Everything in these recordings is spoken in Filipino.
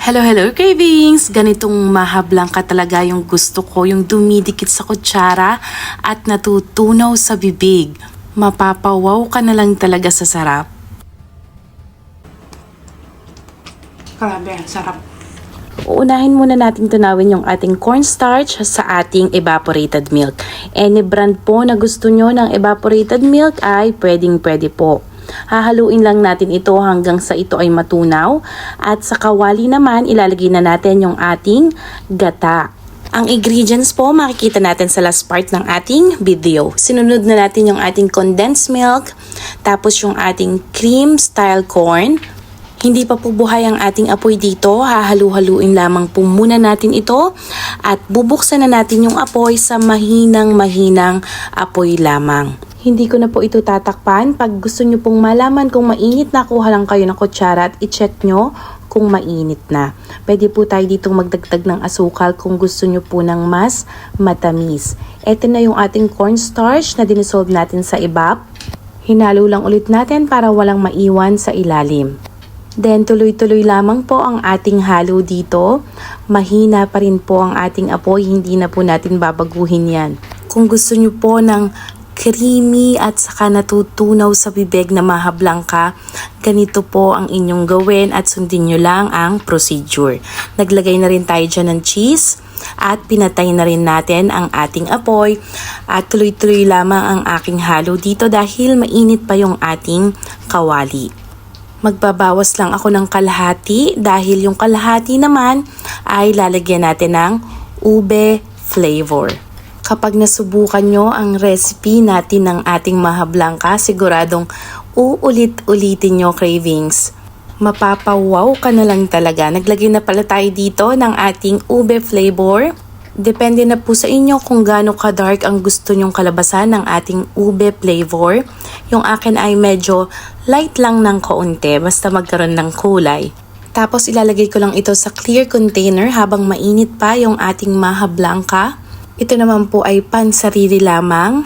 Hello, hello cravings! Ganitong mahablang ka talaga yung gusto ko, yung dumidikit sa kutsara at natutunaw sa bibig. Mapapawaw ka na lang talaga sa sarap. Grabe, sarap. Uunahin muna natin tunawin yung ating cornstarch sa ating evaporated milk. Any brand po na gusto nyo ng evaporated milk ay pwedeng-pwede po. Hahaluin lang natin ito hanggang sa ito ay matunaw at sa kawali naman ilalagay na natin yung ating gata. Ang ingredients po makikita natin sa last part ng ating video. Sinunod na natin yung ating condensed milk, tapos yung ating cream style corn. Hindi pa po buhay ang ating apoy dito, hahalu-haluin lamang po muna natin ito at bubuksan na natin yung apoy sa mahinang apoy lamang. Hindi ko na po ito tatakpan. Pag gusto nyo pong malaman kung mainit na, kuha lang kayo ng kutsara at i-check nyo kung mainit na. Pwede po tayo ditong magdagdag ng asukal kung gusto nyo po ng mas matamis. Ito na yung ating cornstarch na dinisolve natin sa evap. Hinalo lang ulit natin para walang maiwan sa ilalim. Then tuloy-tuloy lamang po ang ating halo dito. Mahina pa rin po ang ating apoy, hindi na po natin babaguhin yan. Kung gusto nyo po ng creamy at saka natutunaw sa bibig na mahablang ka, ganito po ang inyong gawin at sundin nyo lang ang procedure. Naglagay na rin tayo dyan ng cheese at pinatay na rin natin ang ating apoy at tuloy-tuloy lamang ang aking halo dito dahil mainit pa yung ating kawali. Magbabawas lang ako ng kalahati dahil yung kalahati naman ay lalagyan natin ng ube flavor. Kapag nasubukan nyo ang recipe natin ng ating mahablang ka, siguradong uulit-ulitin nyo cravings. Mapapawaw ka na lang talaga. Naglagay na pala tayo dito ng ating ube flavor. Depende na po sa inyo kung gaano ka-dark ang gusto nyong kalabasan ng ating ube flavor. Yung akin ay medyo light lang ng kaunti, basta magkaroon ng kulay. Tapos ilalagay ko lang ito sa clear container habang mainit pa yung ating mahablang ka. Ito naman po ay pansarili lamang.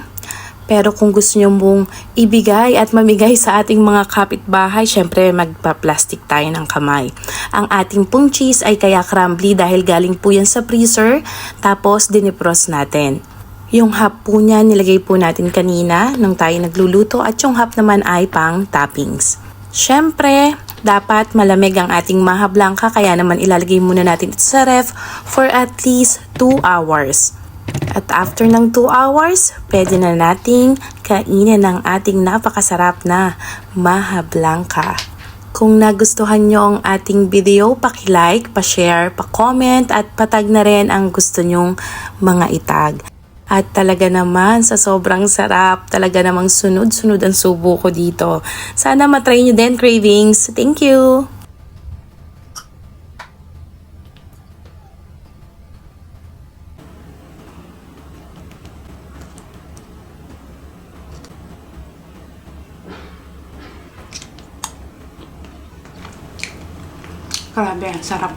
Pero kung gusto nyo mong ibigay at mamigay sa ating mga kapitbahay, syempre magpa-plastic tayo ng kamay. Ang ating pong cheese ay kaya crumbly dahil galing po yan sa freezer. Tapos dinipros natin. Yung half po niya nilagay po natin kanina nung tayo nagluluto at yung half naman ay pang toppings. Syempre, dapat malamig ang ating mahablang ka kaya naman ilalagay muna natin ito sa ref for at least 2 hours. At after ng 2 hours, pwede na nating kainin ang ating napakasarap na mahablang ka. Kung nagustuhan nyo ang ating video, paki-like, pa-share, pa-comment at patag na rin ang gusto nyong mga itag. At talaga naman sa sobrang sarap, talaga namang sunod-sunod ang subo ko dito. Sana matry nyo din cravings. Thank you! Grabe, sarap.